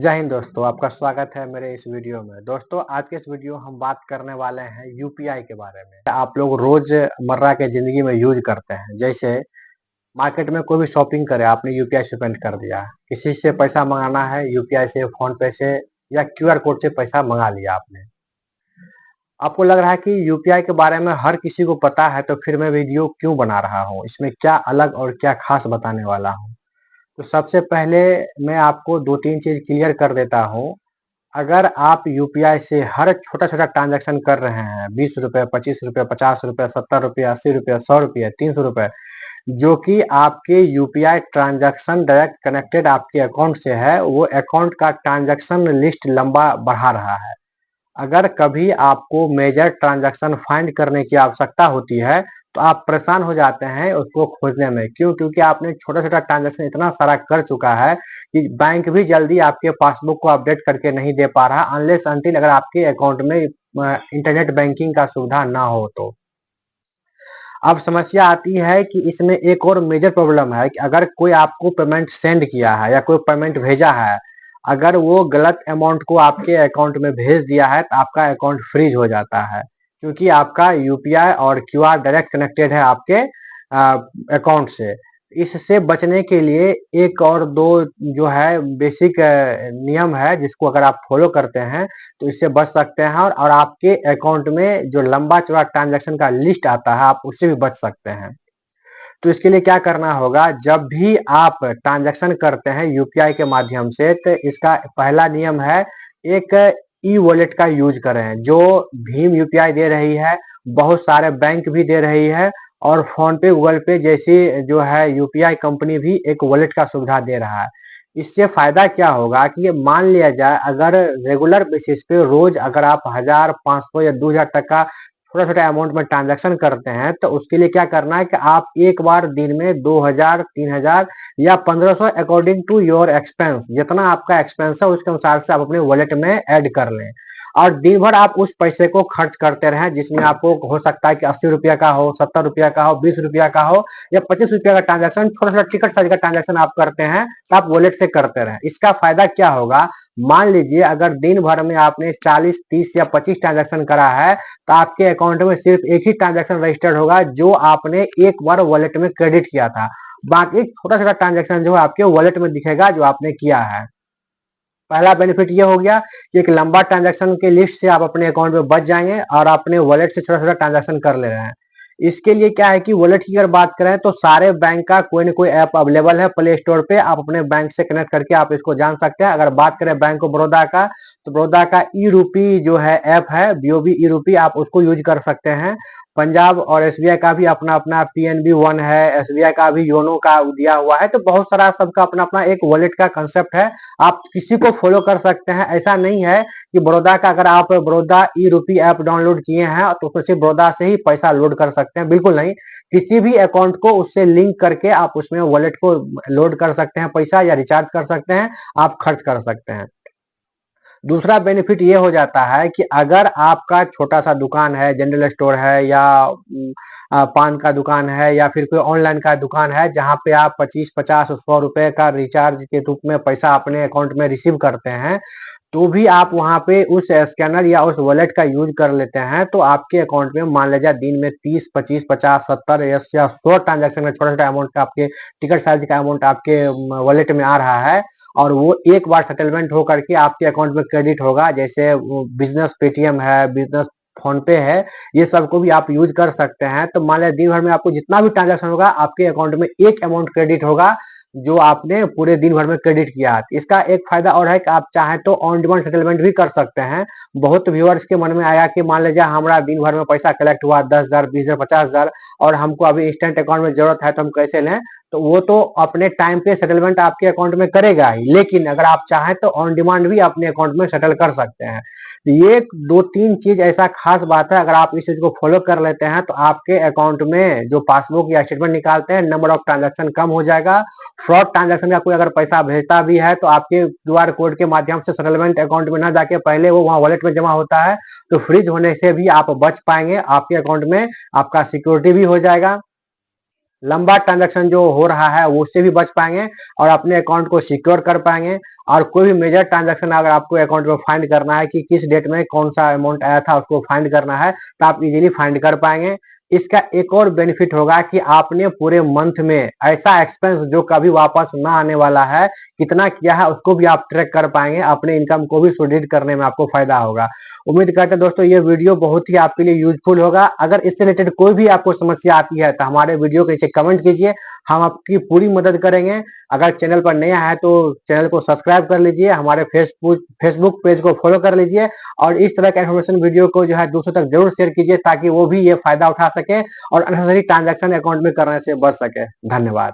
जय हिंद दोस्तों, आपका स्वागत है मेरे इस वीडियो में। दोस्तों, आज के इस वीडियो हम बात करने वाले हैं यूपीआई के बारे में। आप लोग रोज़मर्रा के ज़िंदगी में यूज़ करते हैं। जैसे मार्केट में कोई भी शॉपिंग करे, आपने यूपीआई से पेमेंट कर दिया। किसी से पैसा मँगाना है, यूपीआई से, फ़ोन पे से या क्यूआर कोड से पैसा मँगा लिया आपने। आपको लग रहा है कि यूपीआई के बारे में हर किसी को पता है, तो फिर मैं वीडियो क्यों बना रहा हूँ? इसमें क्या अलग और क्या ख़ास बताने वाला हूँ? तो सबसे पहले मैं आपको 2-3 चीज़ क्लियर कर देता हूँ। अगर आप यूपीआई से हर छोटा-छोटा ट्रांज़ैक्शन कर रहे हैं, ₹20, ₹25, ₹50, ₹70, ₹80, ₹100, ₹300, जो कि आपके यूपीआई ट्रांज़ैक्शन डायरेक्ट कनेक्टेड आपके अकाउंट से है, वो अकाउंट का ट्रांज़ैक्शन लिस्ट लंबा बढ़ा रहा है। अगर कभी आपको मेजर ट्रांज़ैक्शन फाइंड करने की आवश्यकता होती है, तो आप परेशान हो जाते हैं उसको खोजने में। क्यों? क्योंकि आपने छोटा-छोटा ट्रांज़ैक्शन इतना सारा कर चुका है कि बैंक भी जल्दी आपके पासबुक को अपडेट करके नहीं दे पा रहा अनलेस अनटिल अगर आपके अकाउंट में इंटरनेट बैंकिंग का सुविधा ना हो तो। अब समस्या आती है कि इसमें एक और मेजर प्रॉब्लम है कि अगर कोई आपको पेमेंट सेंड किया है या कोई पेमेंट भेजा है, अगर वो गलत अमाउंट को आपके अकाउंट में भेज दिया है तो आपका अकाउंट फ्रीज हो जाता है। क्योंकि आपका यूपीआई और क्यूआर डायरेक्ट कनेक्टेड है आपके अकाउंट से। इससे बचने के लिए एक और दो जो है बेसिक नियम है जिसको अगर आप फॉलो करते हैं तो इससे बच सकते हैं और आपके अकाउंट में जो लंबा चौड़ा ट्रांजैक्शन का लिस्ट आता है आप उससे भी बच सकते हैं। तो इसके लिए क्या करना होगा, जब भी आप ट्रांजैक्शन करते हैं यूपीआई के माध्यम से तो इसका पहला नियम है, एक ई वॉलेट का यूज करें जो भीम यूपीआई दे रही है, बहुत सारे बैंक भी दे रही है और फोन पे गूगल पे जैसी जो है यूपीआई कंपनी भी एक वॉलेट का सुविधा दे रहा है। इससे फायदा क्या होगा कि ये मान लिया जाए अगर रेगुलर बेसिस पे रोज अगर आप 1000, 500 या 2000 तक का छोटा छोटा अमाउंट में ट्रांजैक्शन करते हैं तो उसके लिए क्या करना है कि आप एक बार दिन में 2000, 3000 या 1500 अकॉर्डिंग टू योर एक्सपेंस, जितना आपका एक्सपेंस है उसके अनुसार से आप अपने वॉलेट में ऐड कर लें और दिन भर आप उस पैसे को खर्च करते रहें, जिसमें आपको हो सकता है कि ₹80 का हो, ₹70 का हो, ₹20 का हो या ₹25 का ट्रांजैक्शन, छोटा छोटा टिकट साइज का ट्रांजैक्शन आप करते हैं तो आप वॉलेट से करते रहें। इसका फायदा क्या होगा, मान लीजिए अगर दिन भर में आपने 40, 30 या 25 ट्रांजैक्शन करा है तो आपके अकाउंट में सिर्फ एक ही ट्रांजैक्शन रजिस्टर्ड होगा जो आपने एक बार वॉलेट में क्रेडिट किया था। बाकी छोटा छोटा ट्रांजैक्शन जो है आपके वॉलेट में दिखेगा जो आपने किया है। पहला बेनिफिट ये हो गया कि एक लंबा ट्रांजैक्शन के लिस्ट से आप अपने अकाउंट में बच जाएंगे और अपने वॉलेट से छोटा छोटा ट्रांजैक्शन कर ले रहे हैं। इसके लिए क्या है कि वॉलेट की अगर बात करें तो सारे बैंक का कोई ना कोई ऐप अवेलेबल है प्ले स्टोर पे, आप अपने बैंक से कनेक्ट करके आप इसको जान सकते हैं। अगर बात करें बैंक ऑफ बड़ौदा का तो बड़ौदा का ई रूपी जो है ऐप है, बीओबी ई रूपी, आप उसको यूज कर सकते हैं। पंजाब और एसबीआई का भी अपना अपना पीएनबी वन है, एसबीआई का भी योनो का दिया हुआ है, तो बहुत सारा सबका अपना अपना एक वॉलेट का कंसेप्ट है। आप किसी को फॉलो कर सकते हैं। ऐसा नहीं है कि बड़ौदा का अगर आप बड़ौदा ई रूपी ऐप डाउनलोड किए हैं तो उसमें सिर्फ बड़ौदा से ही पैसा लोड कर सकते हैं, बिल्कुल नहीं। किसी भी अकाउंट को उससे लिंक करके आप उसमें वॉलेट को लोड कर सकते हैं पैसा, या रिचार्ज कर सकते हैं, आप खर्च कर सकते हैं। दूसरा बेनिफिट ये हो जाता है कि अगर आपका छोटा सा दुकान है, जनरल स्टोर है या पान का दुकान है या फिर कोई ऑनलाइन का दुकान है जहां पे आप 25, 50, 100 रुपए का रिचार्ज के रूप में पैसा अपने अकाउंट में रिसीव करते हैं, तो भी आप वहां पे उस स्कैनर या उस वॉलेट का यूज कर लेते हैं तो आपके अकाउंट में मान लीजिए दिन में 30, 25, 50, 70 या 100 ट्रांजैक्शन में छोटा छोटा अमाउंट का आपके टिकट साइज का अमाउंट आपके वॉलेट में आ रहा है और वो एक बार सेटलमेंट हो करके आपके अकाउंट में क्रेडिट होगा। जैसे बिजनेस पेटीएम है, बिजनेस फोन पे है, ये सबको भी आप यूज कर सकते हैं। तो मान लिया दिन भर में आपको जितना भी ट्रांजैक्शन होगा आपके अकाउंट में एक अमाउंट क्रेडिट होगा जो आपने पूरे दिन भर में क्रेडिट किया है। इसका एक फायदा और है कि आप चाहें तो ऑन डिमांड सेटलमेंट भी कर सकते हैं। बहुत व्यूअर्स के मन में आया कि मान लीजिए हमारा दिन भर में पैसा कलेक्ट हुआ 10,000, 20,000, 50,000 और हमको अभी इंस्टेंट अकाउंट में जरूरत है तो हम कैसे लें, तो वो तो अपने टाइम पे सेटलमेंट आपके अकाउंट में करेगा ही, लेकिन अगर आप चाहें तो ऑन डिमांड भी अपने अकाउंट में सेटल कर सकते हैं। तो ये 2-3 चीज ऐसा खास बात है, अगर आप इस चीज को फॉलो कर लेते हैं तो आपके अकाउंट में जो पासबुक या स्टेटमेंट निकालते हैं नंबर ऑफ ट्रांजैक्शन कम हो जाएगा। फ्रॉड ट्रांजैक्शन का कोई अगर पैसा भेजता भी है तो आपके क्यूआर कोड के माध्यम से सेटलमेंट अकाउंट में ना जाके पहले वो वहां वॉलेट में जमा होता है, तो फ्रीज होने से भी आप बच पाएंगे, आपके अकाउंट में आपका सिक्योरिटी भी हो जाएगा। लंबा ट्रांजैक्शन जो हो रहा है उससे भी बच पाएंगे और अपने अकाउंट को सिक्योर कर पाएंगे। और कोई भी मेजर ट्रांजैक्शन अगर आपको अकाउंट में फाइंड करना है कि किस डेट में कौन सा अमाउंट आया था उसको फाइंड करना है तो आप इजीली फाइंड कर पाएंगे। इसका एक और बेनिफिट होगा कि आपने पूरे मंथ में ऐसा एक्सपेंस जो कभी वापस ना आने वाला है कितना किया है उसको भी आप ट्रैक कर पाएंगे, अपने इनकम को भी सुदृढ़ करने में आपको फायदा होगा। उम्मीद करते हैं दोस्तों ये वीडियो बहुत ही आपके लिए यूजफुल होगा। अगर इससे रिलेटेड कोई भी आपको समस्या आती है तो हमारे वीडियो के नीचे कमेंट कीजिए, हम आपकी पूरी मदद करेंगे। अगर चैनल पर नया है तो चैनल को सब्सक्राइब कर लीजिए, हमारे फेसबुक पेज को फॉलो कर लीजिए और इस तरह का इन्फॉर्मेशन वीडियो को जो है दूसरों तक जरूर शेयर कीजिए ताकि वो भी ये फायदा उठा सके और अननेसेसरी ट्रांजैक्शन अकाउंट में करने से बच सके। धन्यवाद।